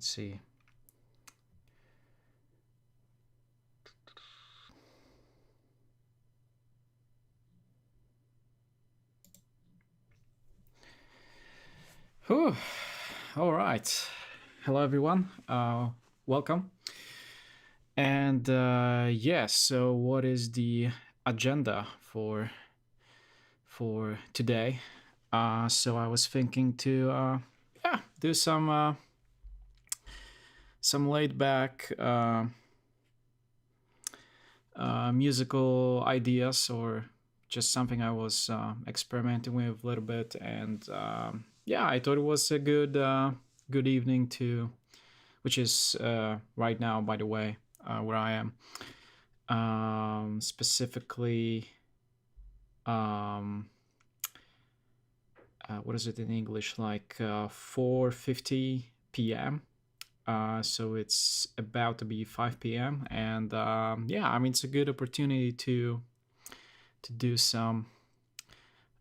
Let's see. Whew. All right. Hello, everyone. Welcome. And yes, so what is the agenda for today? So I was thinking to do some laid back musical ideas, or just something I was experimenting with a little bit. And yeah, I thought it was a good evening to, which is right now, by the way, where I am. Specifically, um, what is it in English? Like 4:50 p.m. So it's about to be 5 p.m. And yeah, I mean, it's a good opportunity to do some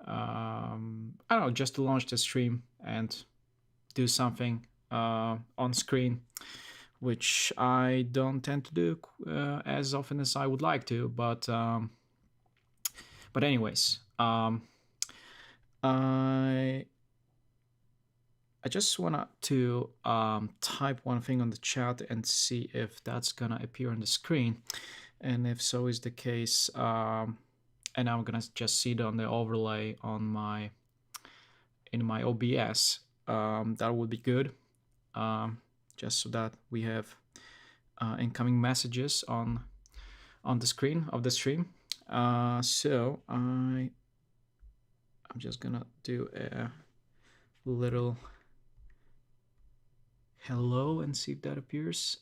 I don't know, just to launch the stream and do something on screen, which I don't tend to do as often as I would like to. But anyways, I I just want to type one thing on the chat and see if that's gonna appear on the screen, and if so is the case, and I'm gonna just see it on the overlay on my in my OBS. That would be good, just so that we have incoming messages on the screen of the stream. So I'm just gonna do a little hello and see if that appears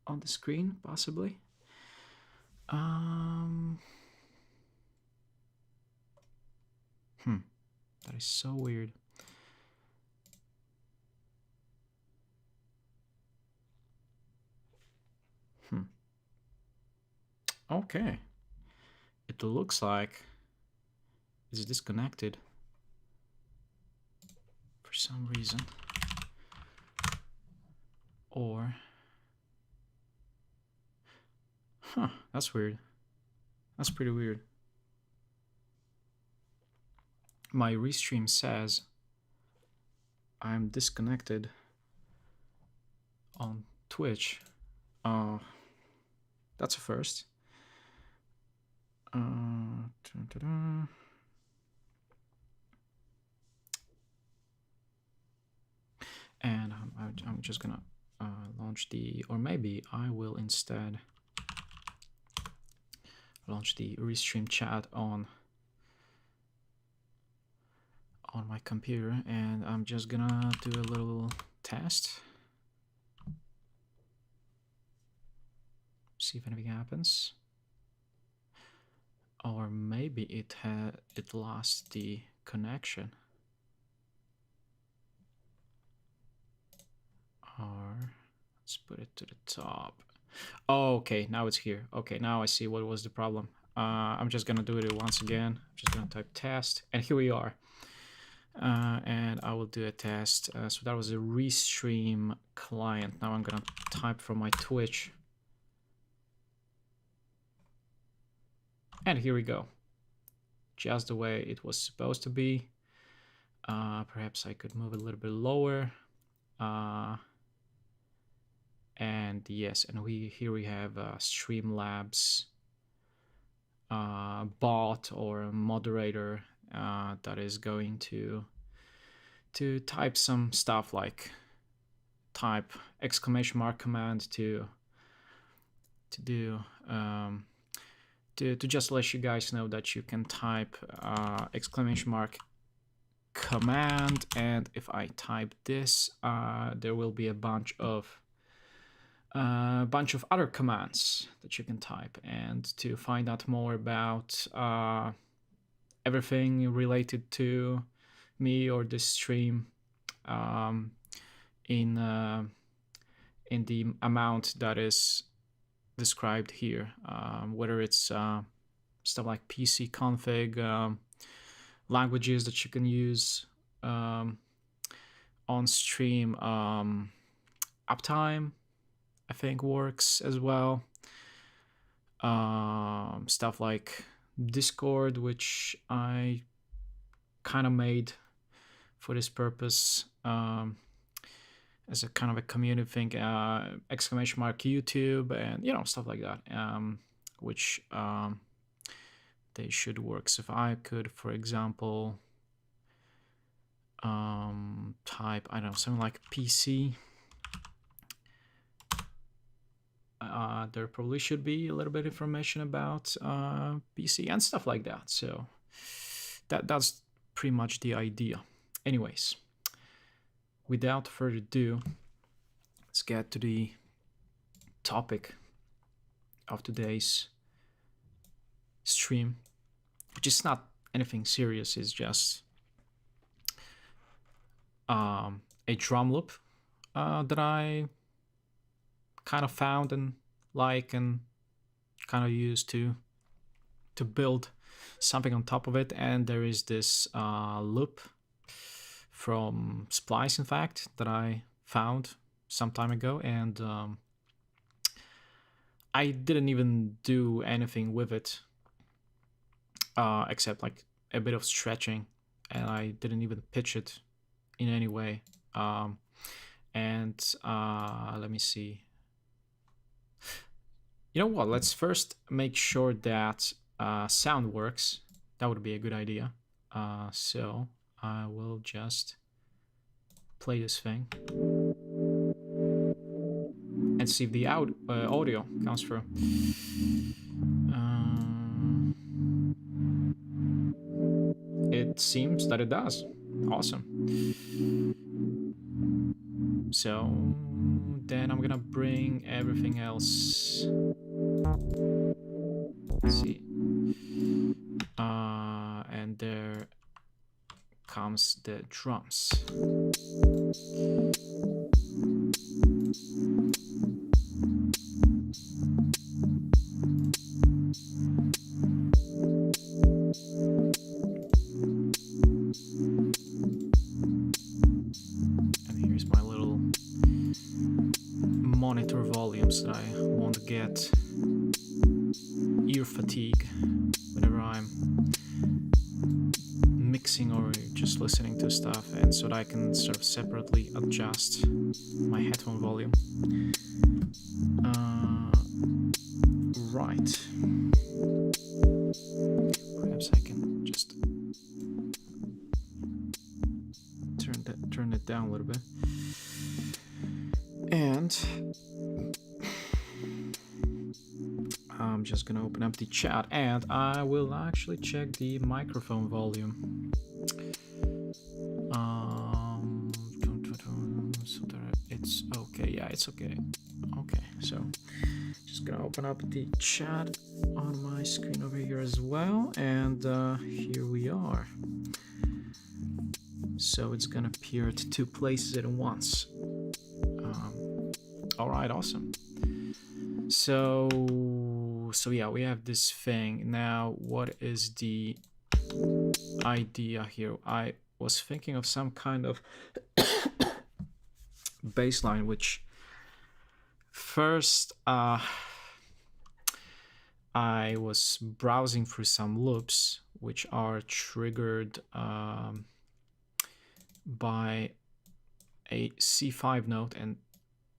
on the screen, possibly. That is so weird. Okay. It looks like it's disconnected for some reason. Or... that's weird. That's pretty weird. My restream says I'm disconnected on Twitch. That's a first. And I'm just gonna launch the, or maybe I will instead launch the restream chat on my computer, and I'm just gonna do a little test, see if anything happens. Or maybe it lost the connection. Or let's put it to the top. Oh, okay, now it's here. Okay, now I see what was the problem. I'm just gonna do it once again. I'm just gonna type test, and here we are. And I will do a test. So that was a restream client. Now I'm gonna type from my Twitch. And here we go. Just the way it was supposed to be. Perhaps I could move a little bit lower. And yes, and here we have Streamlabs bot or a moderator that is going to type some stuff, like type exclamation mark command to do to just let you guys know that you can type exclamation mark command, and if I type this, there will be a bunch of other commands that you can type. And to find out more about everything related to me or this stream, in the amount that is described here, whether it's stuff like PC config, languages that you can use on stream, Uptime, I think, works as well. Stuff like Discord, which I kind of made for this purpose, as a kind of a community thing. Exclamation mark YouTube, and stuff like that. Which they should work. So if I could, for example, type, I don't know, something like PC. There probably should be a little bit of information about PC and stuff like that. So that's pretty much the idea. Anyways, without further ado, let's get to the topic of today's stream, which is not anything serious. It's just a drum loop that I kind of found and like and kind of used to build something on top of it. And there is this loop from Splice, in fact, that I found some time ago, and I didn't even do anything with it except like a bit of stretching, and I didn't even pitch it in any way. And let me see. You know what? Let's first make sure that sound works. That would be a good idea. So I will just play this thing and see if the audio comes through. It seems that it does. Awesome. So then I'm gonna bring everything else. Let's see. And there comes the drums. And here's my little monitor volumes that I won't get ear fatigue whenever I'm mixing or just listening to stuff, and so that I can sort of separately adjust my headphone volume. Right. Perhaps I can just turn it down a little bit. And I'm just gonna open up the chat, and I will actually check the microphone volume. So that it's okay. Yeah, it's okay. Okay, so just gonna open up the chat on my screen over here as well, and here we are. So it's gonna appear at 2 places at once. All right, awesome. So yeah, we have this thing. Now, what is the idea here? I was thinking of some kind of baseline, which first I was browsing through some loops which are triggered by a C5 note, and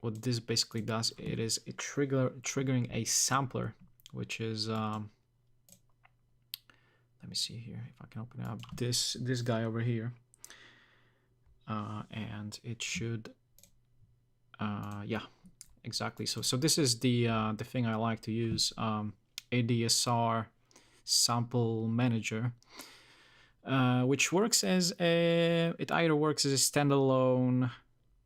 what this basically does, it is a triggering a sampler, which is let me see here if I can open up this guy over here, and it should yeah, exactly. So this is the thing I like to use, ADSR sample manager, which works as it either works as a standalone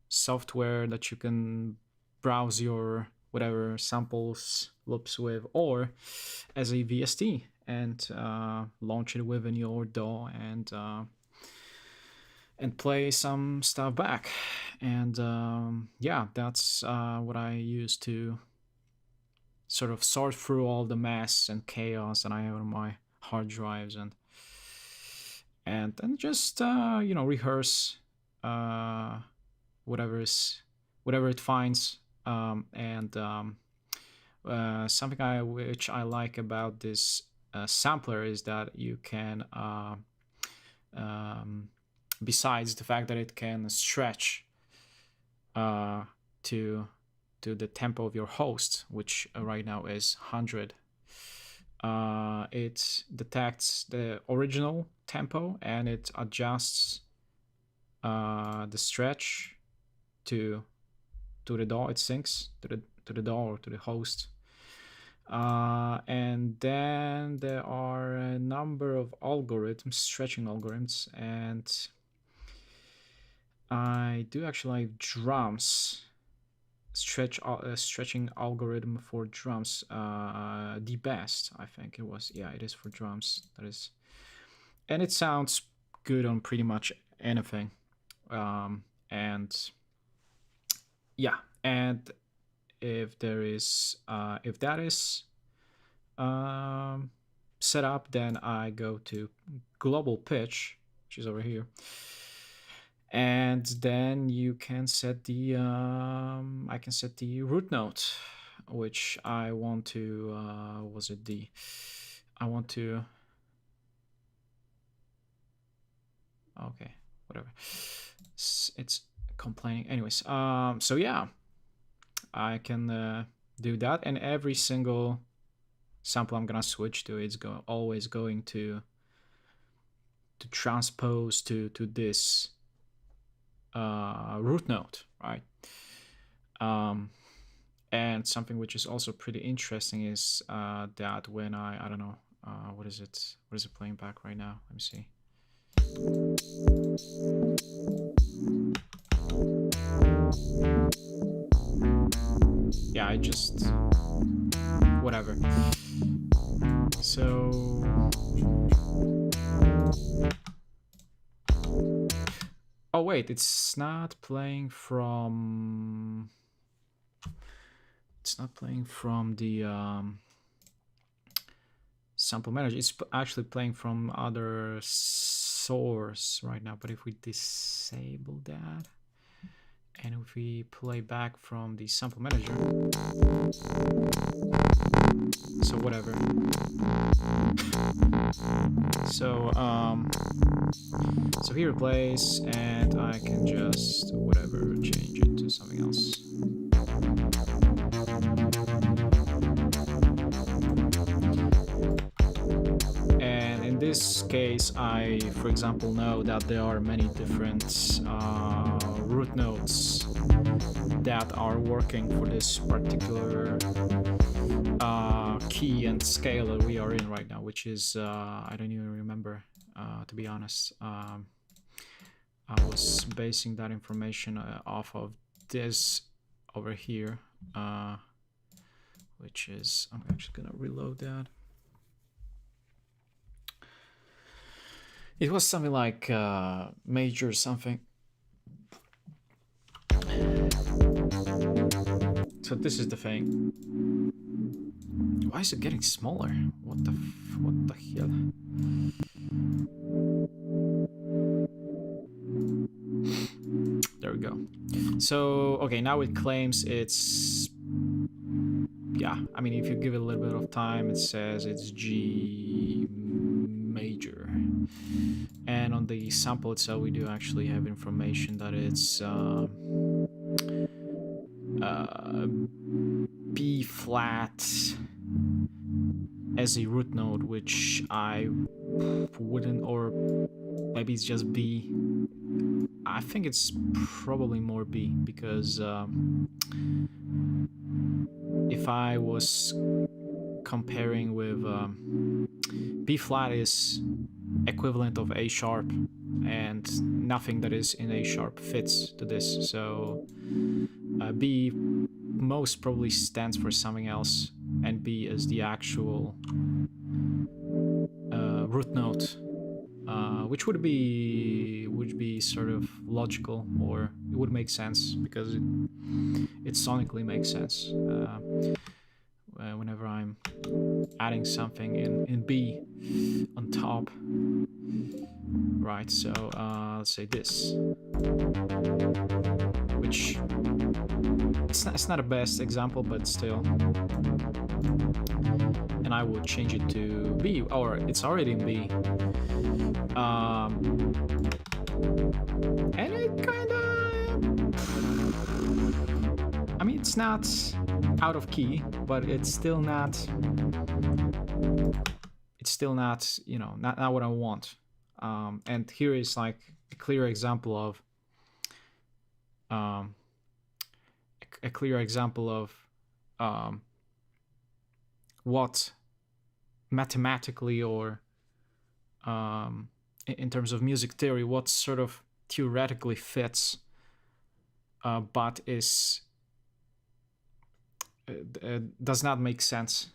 software that you can browse your whatever samples loops with, or as a VST and launch it within your DAW and play some stuff back. And yeah, that's what I use to sort of sort through all the mess and chaos that I have on my hard drives, and just rehearse whatever is whatever it finds. And something which I like about this sampler is that you can, um, besides the fact that it can stretch to the tempo of your host, which right now is 100. It detects the original tempo and it adjusts the stretch to the DAW. It syncs to the DAW or to the host. And then there are a number of algorithms, stretching algorithms, and I do actually like drums. Stretching algorithm for drums. The best, I think it was. Yeah, it is for drums. That is, and it sounds good on pretty much anything. And yeah, and if there is, if that is set up, then I go to global pitch, which is over here. And then you can set the I can set the root note, which I want to was it the I want to okay, whatever, it's complaining anyways. So yeah, I can do that, and every single sample I'm gonna switch to, it's always going to transpose to this root note, right? And something which is also pretty interesting is that when I don't know, what is it playing back right now? Let me see. Yeah, I just whatever. So oh wait, it's not playing from the sample manager. It's actually playing from other source right now. But if we disable that and if we play back from the sample manager, so whatever. So so here it plays, and I can just whatever change it to something else. And in this case, I, for example, know that there are many different root notes that are working for this particular key and scale that we are in right now, which is I don't even remember, to be honest. I was basing that information off of this over here, which is, I'm actually gonna reload that. It was something like major something. So this is the thing. Why is it getting smaller? What the hell? There we go. So okay, now it claims it's, yeah, I mean, if you give it a little bit of time, it says it's G major. And on the sample itself, we do actually have information that it's B flat as a root node, which I wouldn't, or maybe it's just B. I think it's probably more B, because if I was comparing with B flat is equivalent of A sharp, and nothing that is in A sharp fits to this. So B most probably stands for something else, and B is the actual root note, which would be sort of logical, or it would make sense because it sonically makes sense whenever I'm adding something in B on top. Right, so let's say this, which not a best example, but still. And I will change it to B, or it's already in B. And it kind of, I mean, it's not out of key, but it's still not, not what I want. And here is like a clear example of what mathematically, or in terms of music theory, what sort of theoretically fits, but does not make sense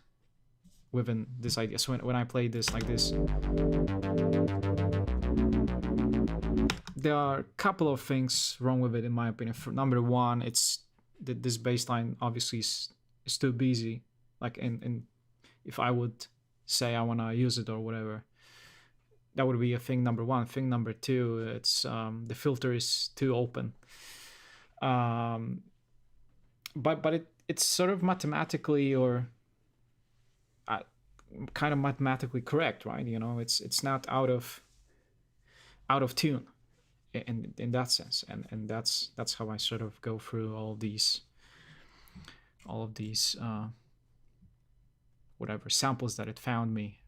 within this idea. So when I play this like this, there are a couple of things wrong with it, in my opinion. For number one, it's this bass line obviously is too busy. Like, in if I would say I want to use it or whatever, that would be a thing number one. Thing number two, it's the filter is too open. But it's sort of mathematically, or kind of mathematically correct, right? It's not out of tune in that sense, and that's how I sort of go through all of these whatever samples that it found me,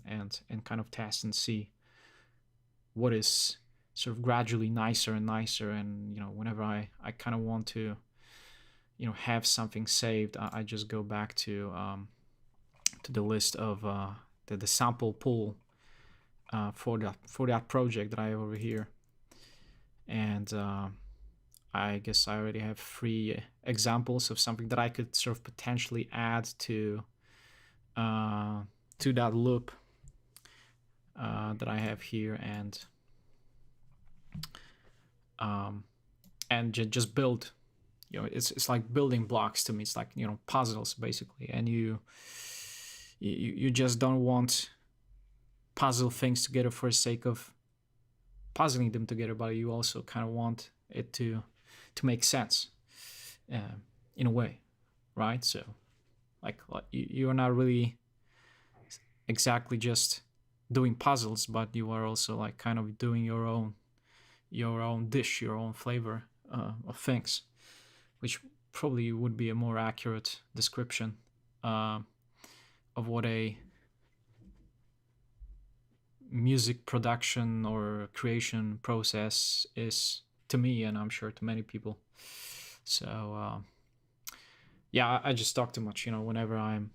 and kind of test and see what is sort of gradually nicer and nicer. And whenever I kind of want to have something saved, I just go back to the list of the sample pool for that project that I have over here. And I guess I already have 3 examples of something that I could sort of potentially add to that loop that I have here, and just build. It's like building blocks to me. It's like puzzles basically, and you just don't want puzzle things together for the sake of puzzling them together, but you also kind of want it to make sense in a way, right? So like you're not really exactly just doing puzzles, but you are also like kind of doing your own dish, your own flavor of things, which probably would be a more accurate description of what a music production or creation process is to me, and I'm sure to many people. So yeah, I just talk too much. Whenever I'm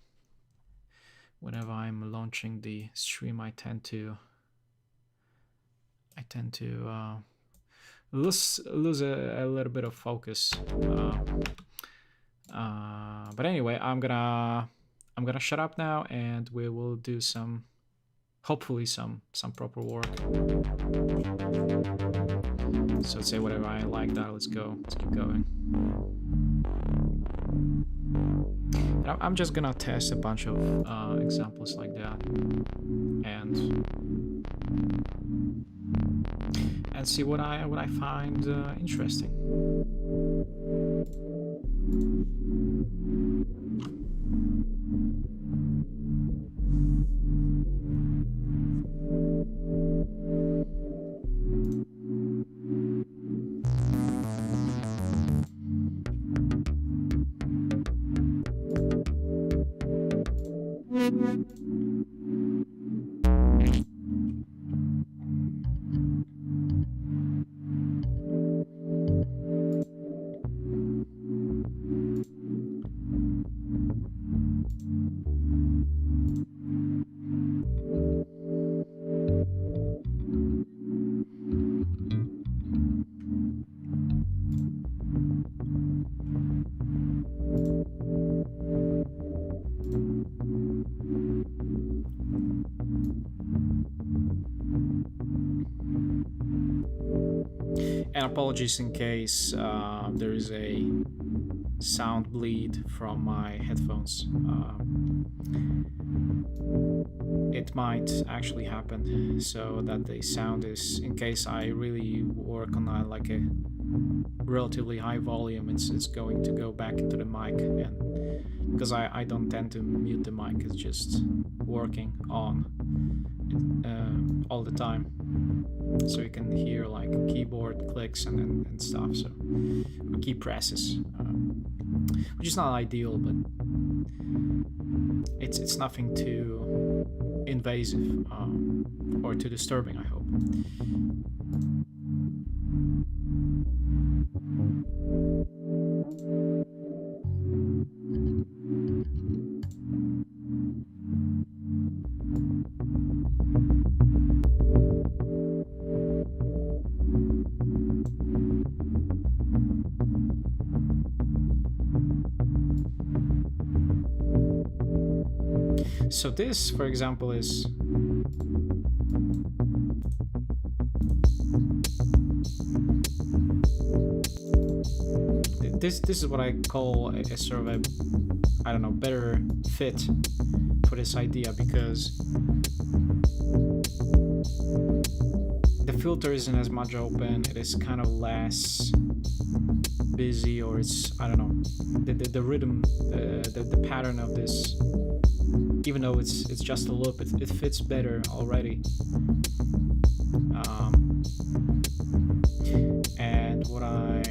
launching the stream, I tend to lose a little bit of focus. But anyway, I'm gonna shut up now, and we will do hopefully some proper work. So let's say whatever I like that. Let's go. Let's keep going. And I'm just gonna test a bunch of examples like that, and see what I find interesting. And apologies in case there is a sound bleed from my headphones. It might actually happen, so that the sound is, in case I really work on like a relatively high volume, it's going to go back into the mic, and because I don't tend to mute the mic, it's just working on all the time, so you can hear like keyboard clicks and stuff, so key presses, which is not ideal, but it's nothing too invasive or too disturbing, I hope. So this, for example, is this is what I call a sort of a, I don't know, better fit for this idea, because the filter isn't as much open, it is kind of less busy, or it's, I don't know, the rhythm, the pattern of this, even though it's just a loop, it fits better already. And what I'm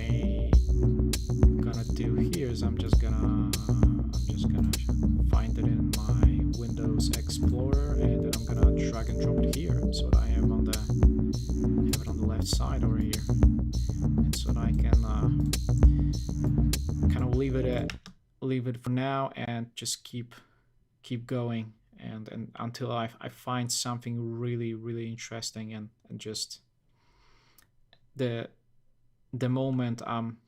gonna do here is I'm just gonna find it in my Windows Explorer, and then I'm gonna drag and drop it here, so that I have it on the left side over here, and so that I can kind of leave it for now and just keep going, and until I find something really interesting, and just the moment I'm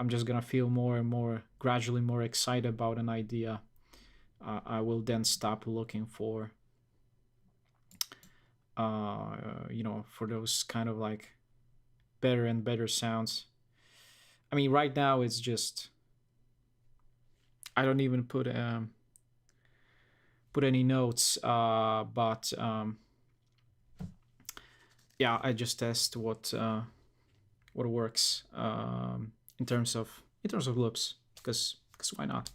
just gonna feel more and more, gradually more excited about an idea, I will then stop looking for for those kind of like better and better sounds. I mean, right now it's just, I don't even put any notes, but yeah, I just test what works in terms of loops, because why not?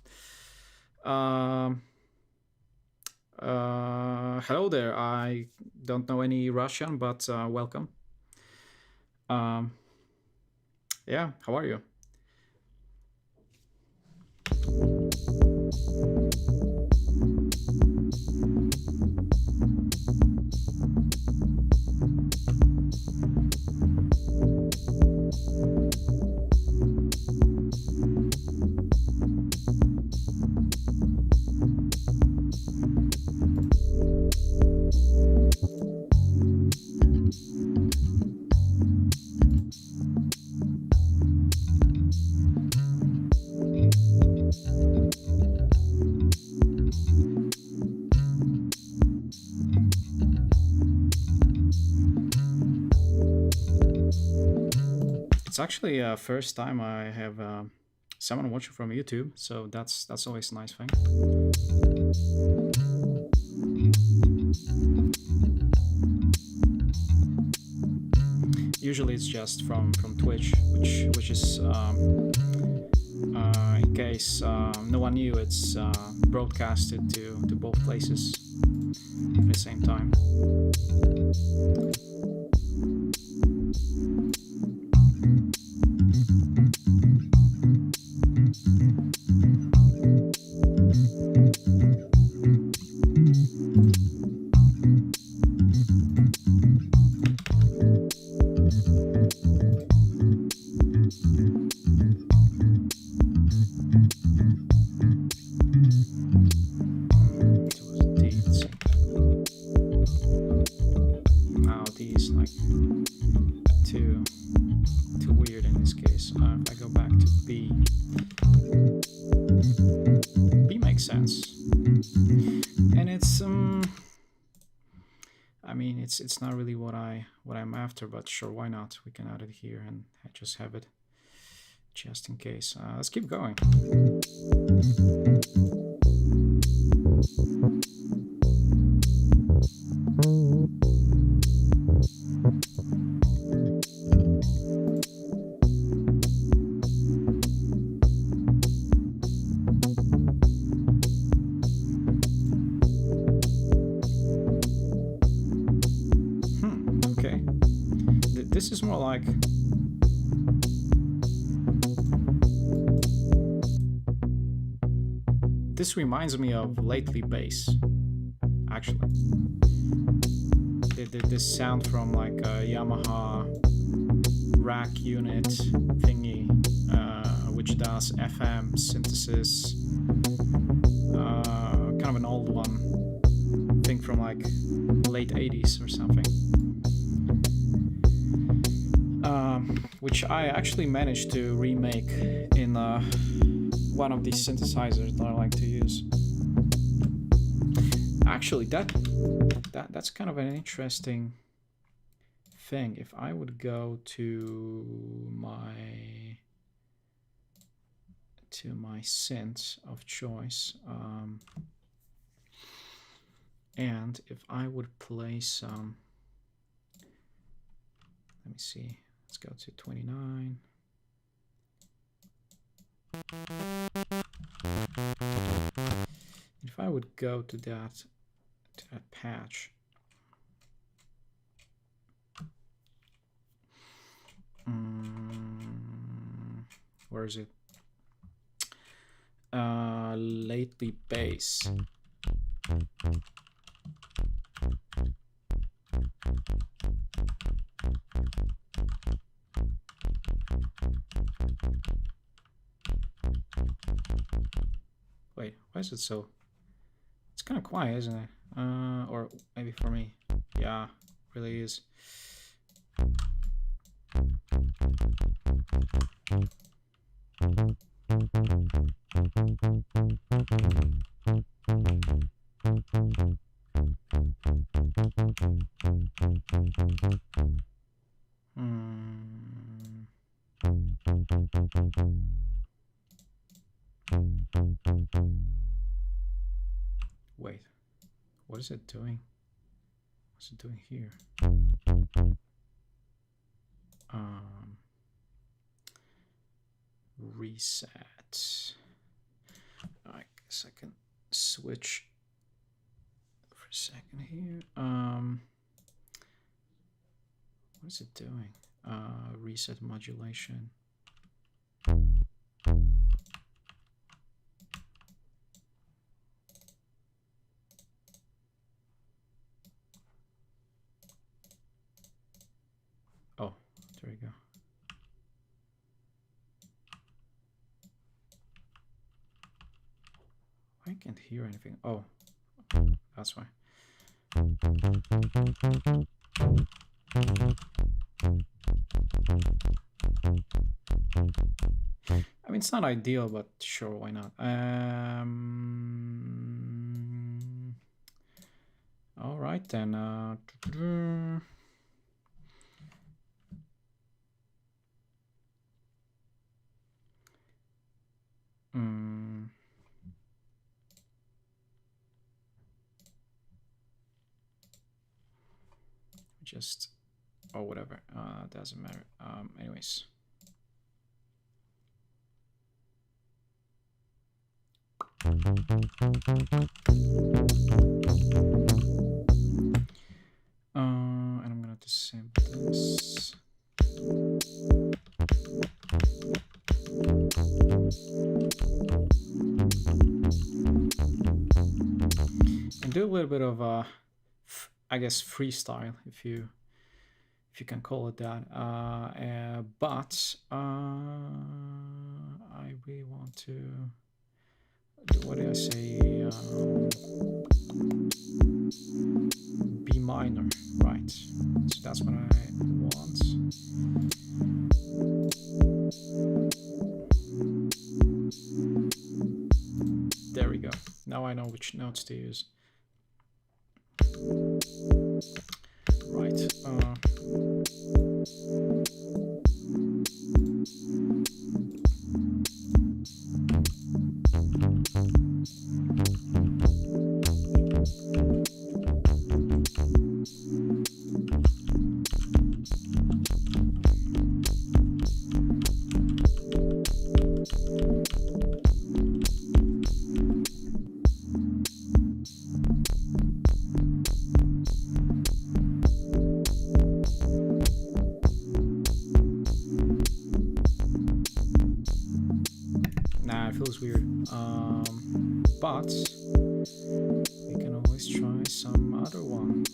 Hello there. I don't know any Russian, but welcome. Yeah, how are you? It's actually first time I have someone watching from YouTube, so that's always a nice thing. Usually it's just from Twitch, which is in case no one knew, it's broadcasted to both places at the same time. It's not really what I'm after, but sure, why not? We can add it here and just have it just in case. Let's keep going. this is more like this reminds me of lately bass, actually. This sound from like a Yamaha rack unit thingy, which does FM synthesis, kind of an old one, I think from like late 80s or something, which I actually managed to remake in one of these synthesizers that I like to use. Actually, that's kind of an interesting thing. If I would go to my synth of choice, and if I would play some, let me see, let's go to 29. If I would go to that patch, where is it? Lately bass. Wait, why is it so? It's kind of quiet, isn't it? Or maybe for me. Yeah, really is. Wait, what is it doing? What's it doing here? Reset. I guess I can switch for a second here. What is it doing? Reset modulation. Oh, there we go. I can't hear anything. Oh, that's why. I mean, it's not ideal, but sure, why not? All right then. Just, or whatever, doesn't matter. Anyways. And I'm gonna disable this. And do a little bit of I guess freestyle, if you can call it that. But I really want to do, what did I say? B minor, right? So that's what I want. There we go. Now I know which notes to use. Right. But we can always try some other one.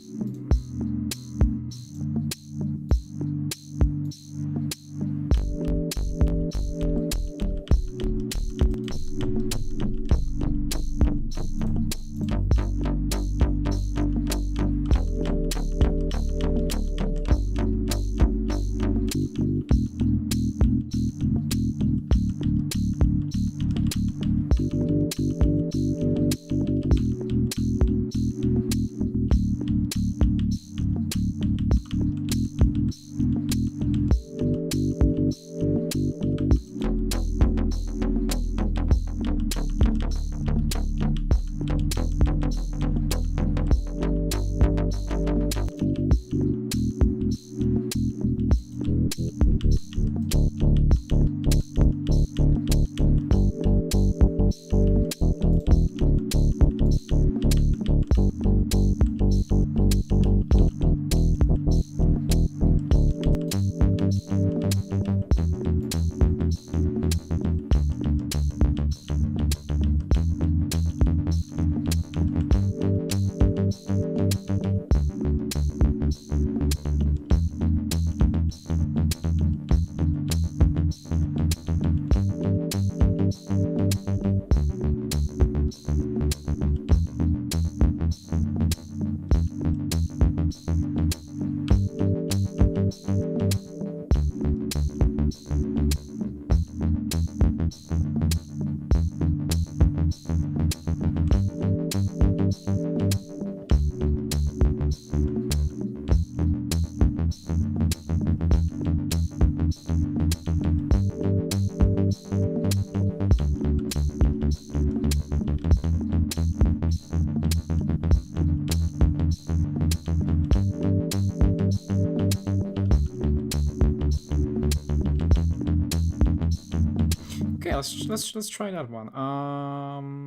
Okay, let's try that one.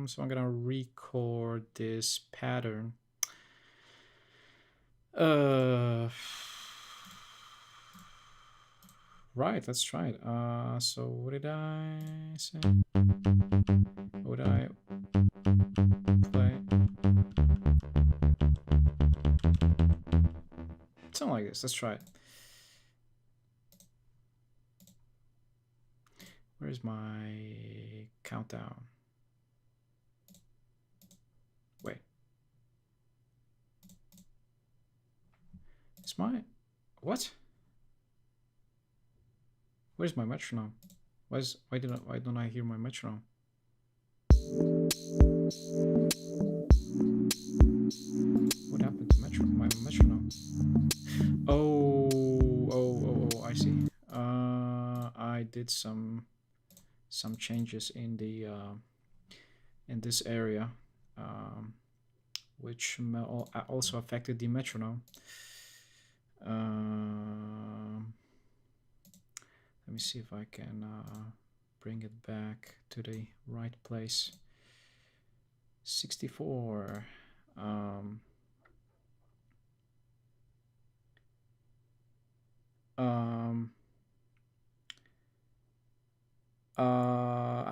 So I'm gonna record this pattern. Right, let's try it. So what did I say? What did I play? Something like this. Let's try it. Where's my countdown? Wait. It's my... What? Where's my metronome? Why don't I hear my metronome? What happened to my metronome? Oh, I see. I did some changes in the in this area, which also affected the metronome. Let me see if I can bring it back to the right place. 64. I'm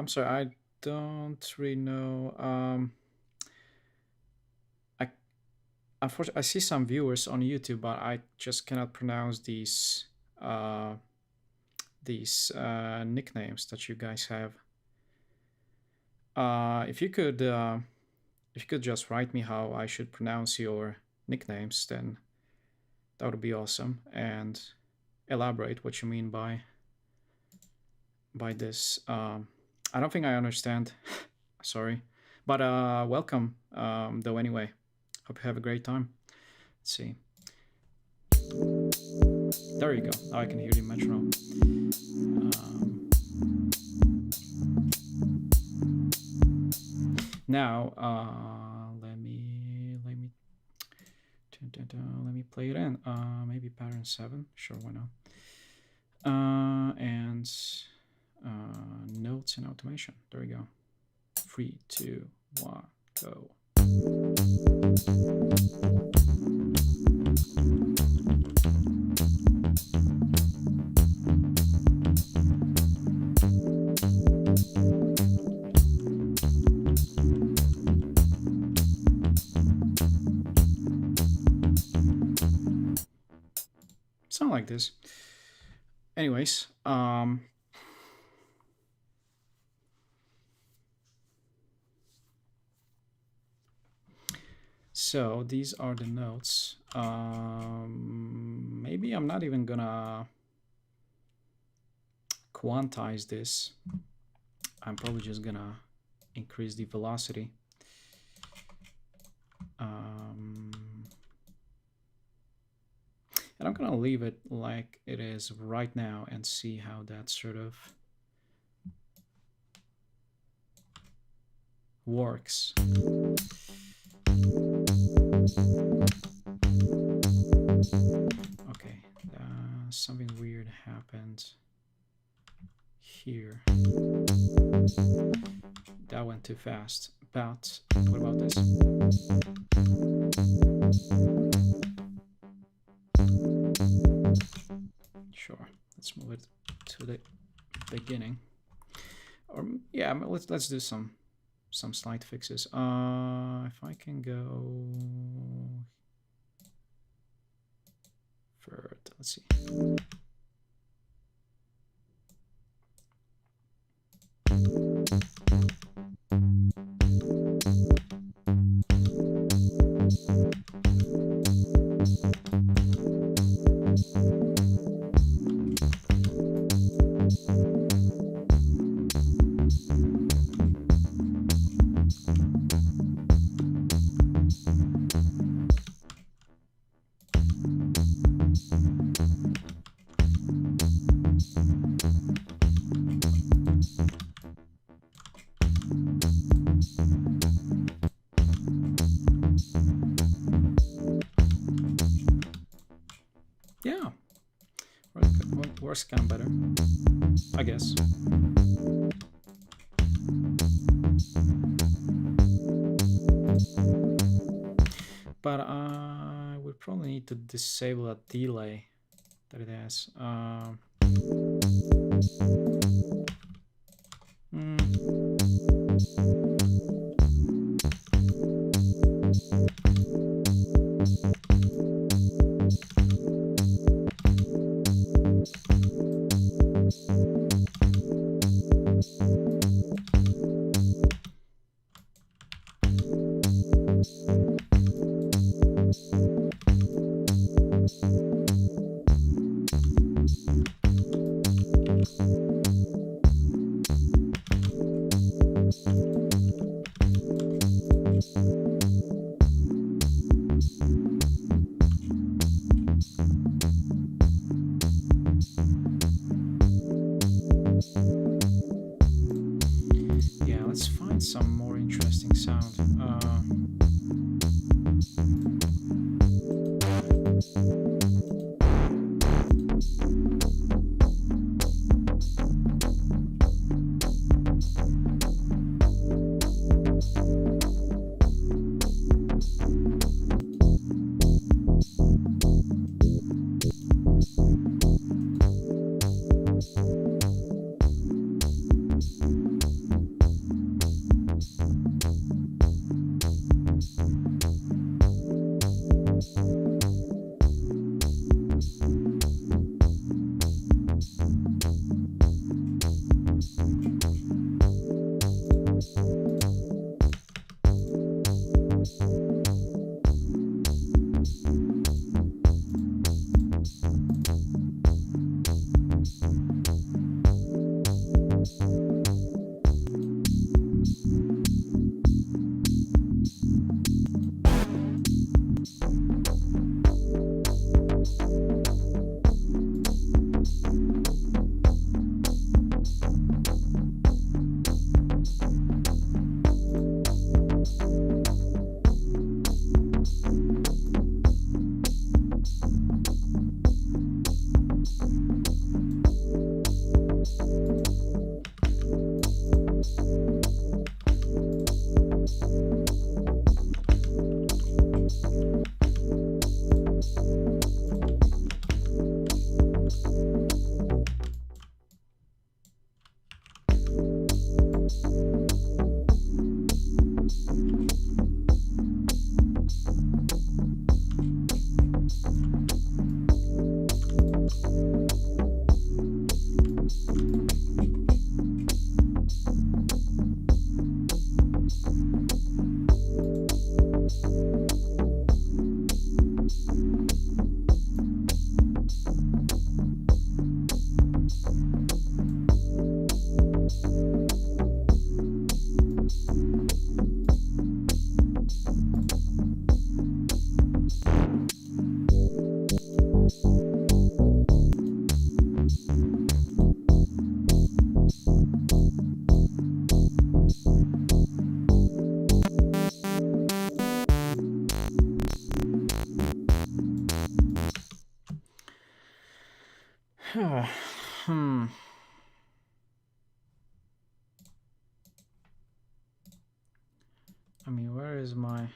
sorry, I don't really know. Unfortunately, I see some viewers on YouTube, but I just cannot pronounce these nicknames that you guys have. If you could just write me how I should pronounce your nicknames, then that would be awesome, and elaborate what you mean by this. I don't think I understand. Sorry, but welcome though anyway. Hope you have a great time. Let's see. There you go. Now I can hear the metronome. Now let me play it in. Maybe pattern 7. Sure, why not? And notes and automation. There we go. 3, 2, 1, go. Something like this. Anyways, so these are the notes. Maybe I'm not even gonna quantize this. I'm probably just gonna increase the velocity. And I'm gonna leave it like it is right now and see how that sort of works. Okay, something weird happened here. That went too fast. But what about this? Sure, let's move it to the beginning. Or yeah, let's do some slight fixes. If I can go for, let's see. Yeah, works kind of better, I guess. But I would probably need to disable that delay that it has. Yeah, let's find some more interesting sound. Hmm. I mean, where is my...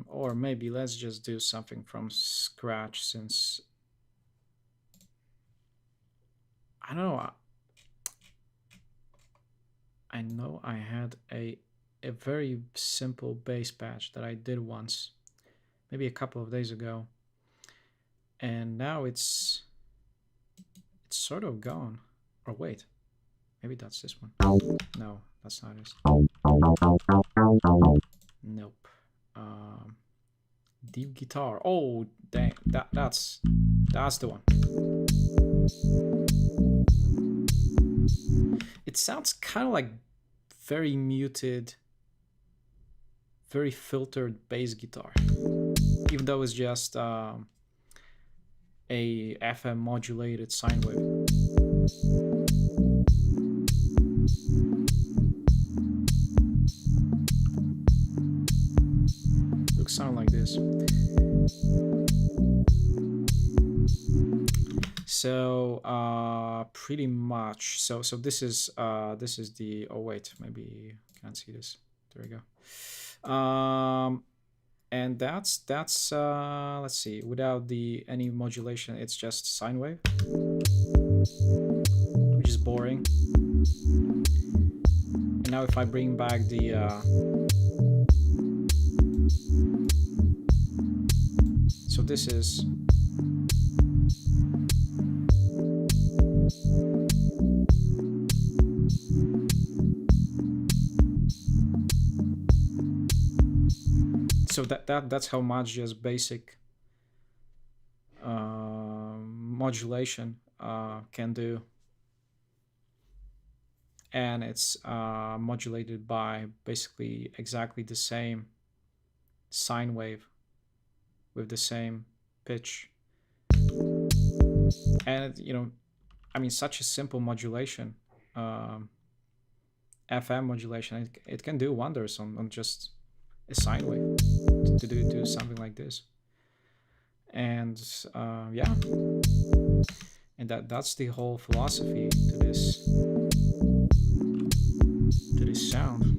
Or maybe let's just do something from scratch, since I don't know. I know I had a very simple base patch that I did once, maybe a couple of days ago, and now it's sort of gone. Or wait, maybe that's this one. No, that's not it. Nope. Um, Deep guitar. Oh, dang! That's the one. It sounds kind of like very muted, very filtered bass guitar, even though it's just a FM modulated sine wave. Looks something like this. So pretty much. So this is the... Oh wait, maybe you can't see this. There we go. And that's let's see. Without the any modulation, it's just sine wave, which is boring. And now if I bring back the so this is... So that's how much just basic modulation can do, and it's modulated by basically exactly the same sine wave with the same pitch. And I mean, such a simple modulation, FM modulation, it can do wonders on just a sine wave to do something like this. And yeah, and that's the whole philosophy to this sound.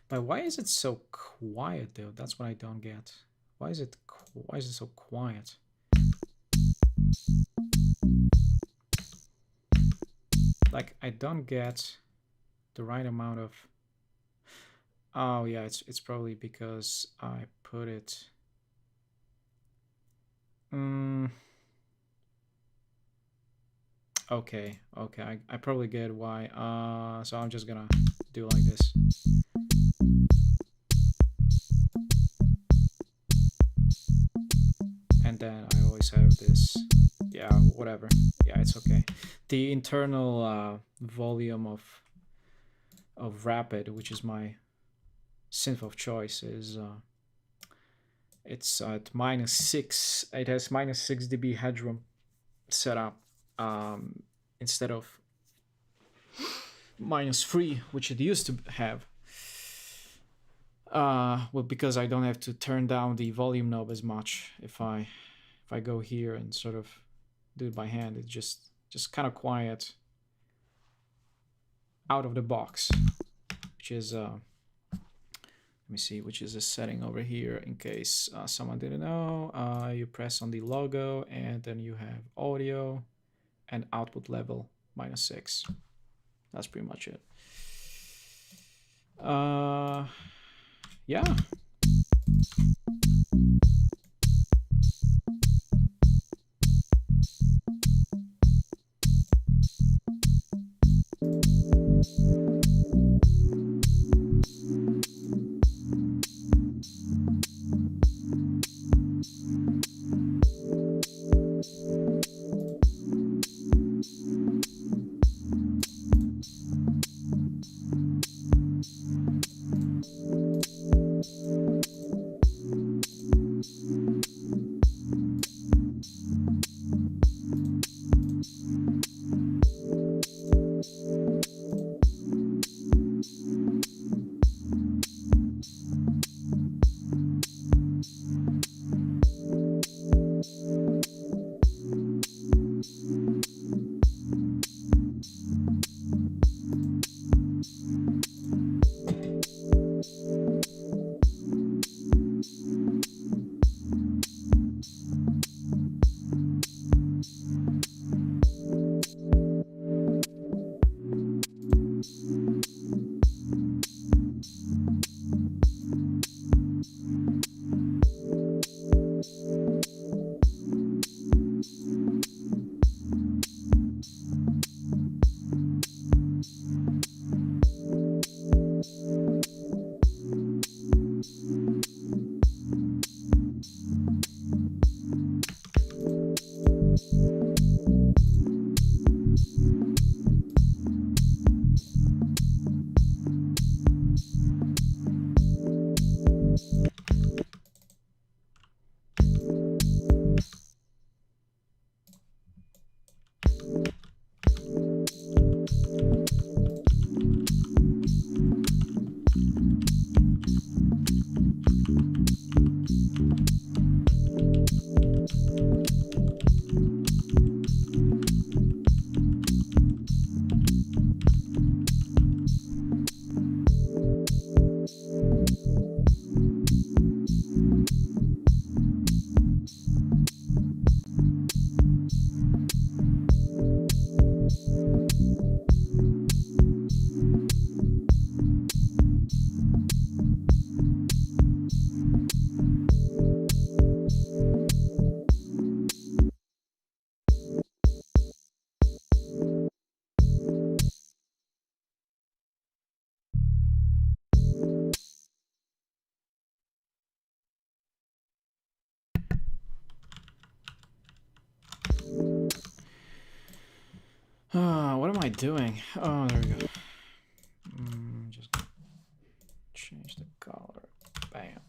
But why is it so quiet though? That's what I don't get. Why is it so quiet? Like, I don't get the right amount of... Oh yeah, it's probably because I put it... Okay, I probably get why. So I'm just gonna do like this. And then I always have this... Yeah, whatever. Yeah, it's okay. The internal volume of Rapid, which is my synth of choice, is it's at -6. It has -6 dB headroom set up, instead of -3, which it used to have. Well, because I don't have to turn down the volume knob as much. If I go here and sort of do it by hand, it's just kind of quiet out of the box, which is let me see, which is a setting over here in case someone didn't know. You press on the logo and then you have audio and output level -6. That's pretty much it. Yeah. What am I doing? Oh, there we go. Just change the color. Bam.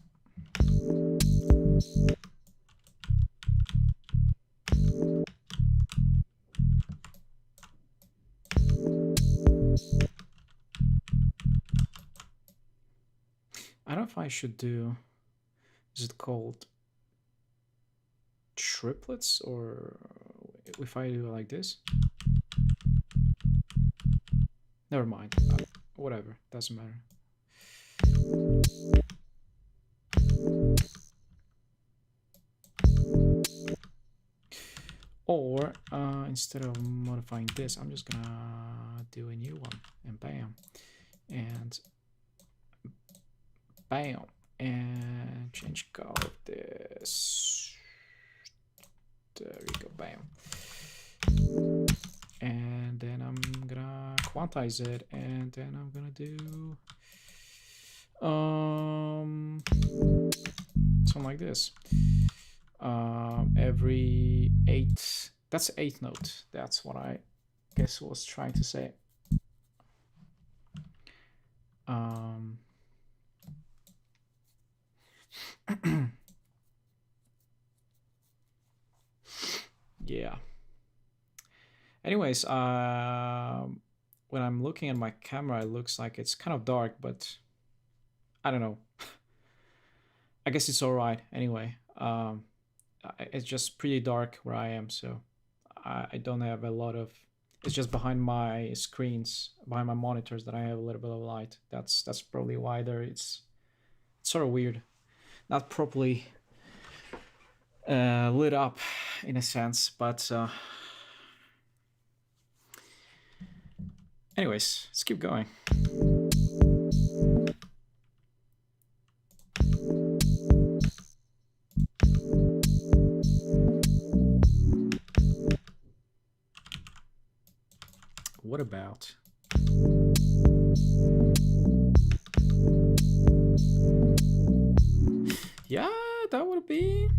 I don't know if I should do. Is it called triplets, or if I do it like this? Never mind. Whatever. Doesn't matter. Or instead of modifying this, I'm just gonna do a new one, and bam, and bam, and change color of this. There we go, bam. And then I'm gonna quantize it, and then I'm gonna do something like this. Every 8, that's 8 note. That's what I guess was trying to say. Yeah. Anyways, when I'm looking at my camera, it looks like it's kind of dark, but I don't know. I guess it's all right anyway. It's just pretty dark where I am, so I don't have a lot of. It's just behind my screens, behind my monitors, that I have a little bit of light. That's probably why it's sort of weird, not properly lit up in a sense, but anyways, let's keep going. What about yeah, that'd be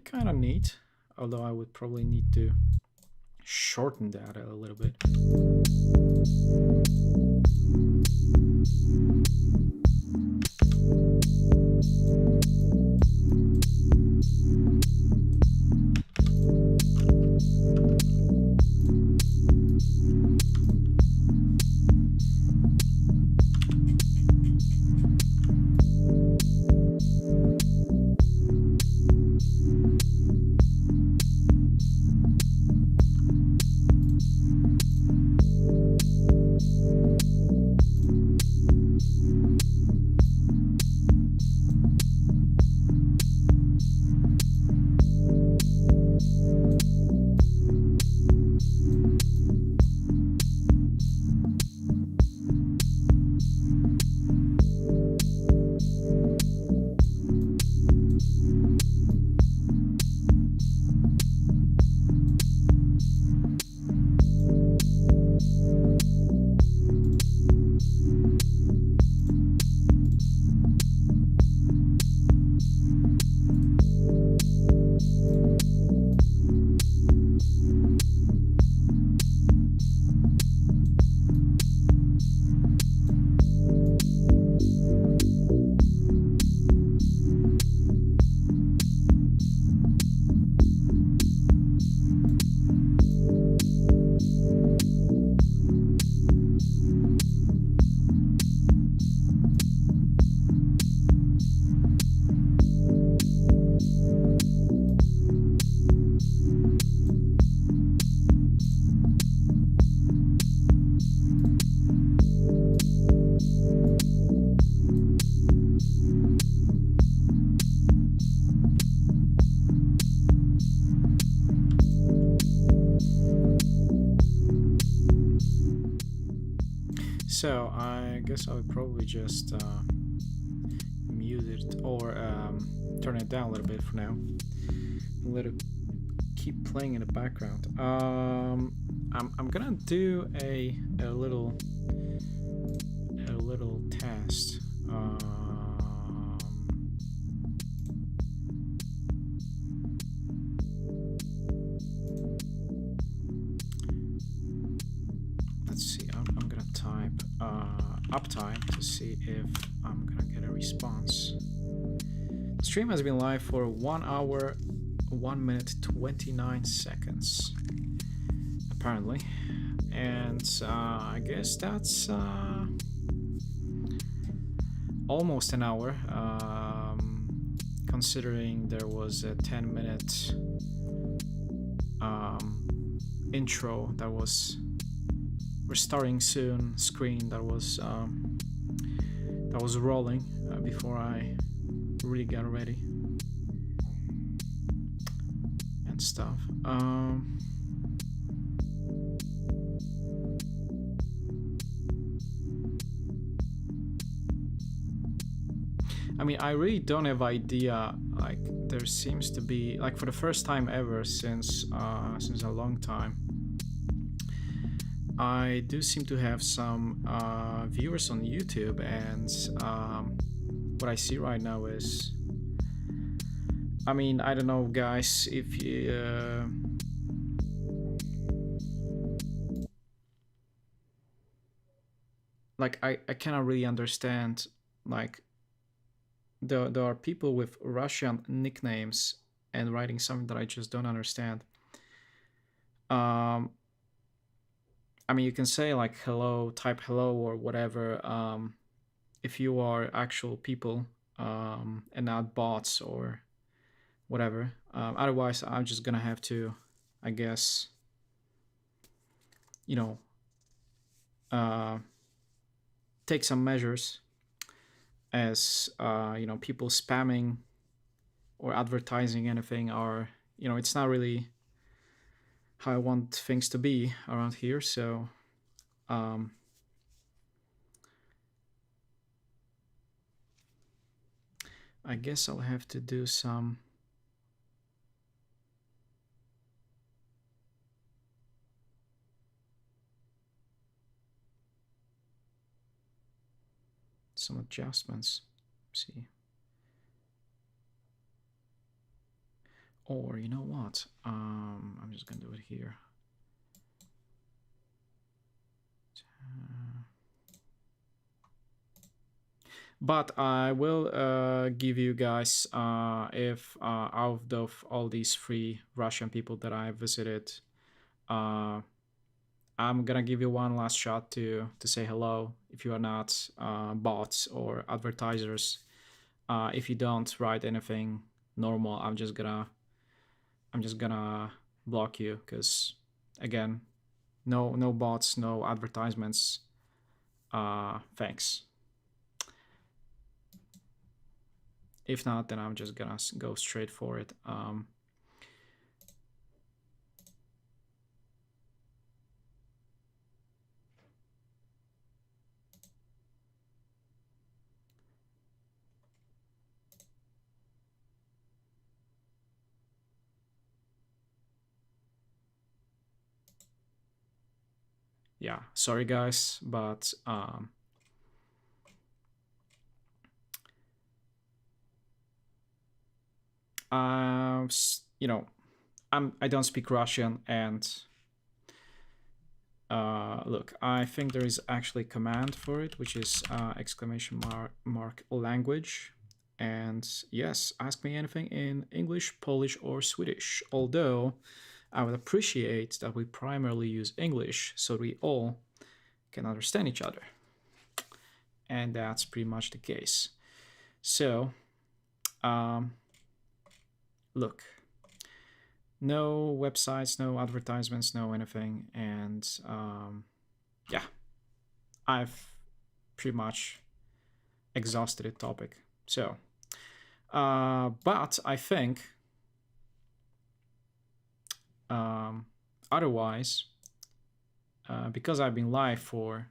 kind of neat, although I would probably need to shorten that a little bit. So I guess I would probably just mute it, or turn it down a little bit for now and let it keep playing in the background. I'm gonna do a little test. uptime to see if I'm gonna get a response. The stream has been live for 1 hour, 1 minute, 29 seconds, apparently. And I guess that's almost an hour, considering there was a 10-minute intro that was "we're starting soon" screen that was rolling before I really got ready and stuff. I mean, I really don't have idea. Like, there seems to be, like, for the first time ever since a long time, I do seem to have some viewers on YouTube, and what I see right now is, I mean, I don't know, guys, if you like, I cannot really understand, like, there are people with Russian nicknames and writing something that I just don't understand. I mean, you can say like hello, type hello or whatever, if you are actual people, and not bots or whatever. Otherwise, I'm just gonna have to, I guess, you know, uh, take some measures, as people spamming or advertising anything are, it's not really how I want things to be around here. So um, I guess I'll have to do some adjustments. See, or you know what, I'm just gonna do it here. But I will give you guys, if out of all these 3 Russian people that I visited, I'm gonna give you one last shot to say hello. If you are not bots or advertisers, if you don't write anything normal, I'm just gonna block you, because again, no bots, no advertisements. Thanks. If not, then I'm just gonna go straight for it. Yeah, sorry guys, but you know, I don't speak Russian, and look, I think there is actually a command for it, which is exclamation mark language. And yes, ask me anything in English, Polish, or Swedish. Although I would appreciate that we primarily use English so we all can understand each other. And that's pretty much the case. So, look, no websites, no advertisements, no anything. And yeah, I've pretty much exhausted the topic. So, but I think otherwise, because I've been live for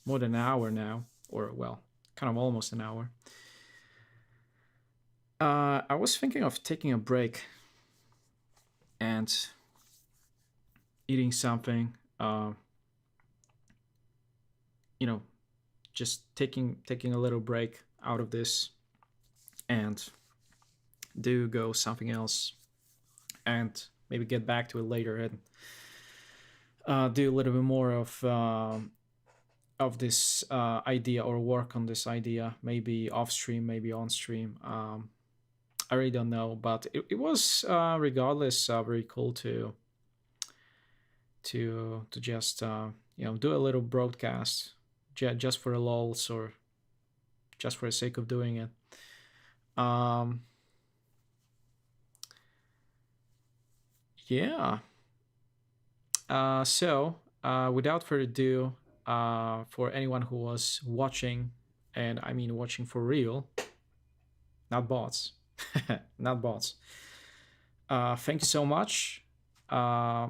more than an hour now, or well, kind of almost an hour, I was thinking of taking a break and eating something, just taking a little break out of this, and do go something else, and maybe get back to it later, and do a little bit more of of this idea or work on this idea, maybe off stream, maybe on stream. I really don't know, but it was regardless very cool to just do a little broadcast, just for the lols or just for the sake of doing it. Um, yeah. Without further ado, for anyone who was watching, and I mean watching for real, not bots, not bots. Thank you so much. Uh,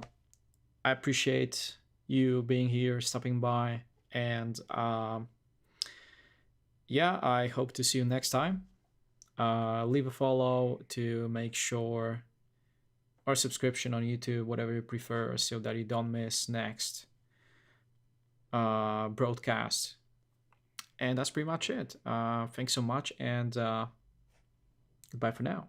I appreciate you being here, stopping by, and yeah, I hope to see you next time. Leave a follow to make sure, or subscription on YouTube, whatever you prefer, so that you don't miss next broadcast. And that's pretty much it. Thanks so much, and goodbye for now.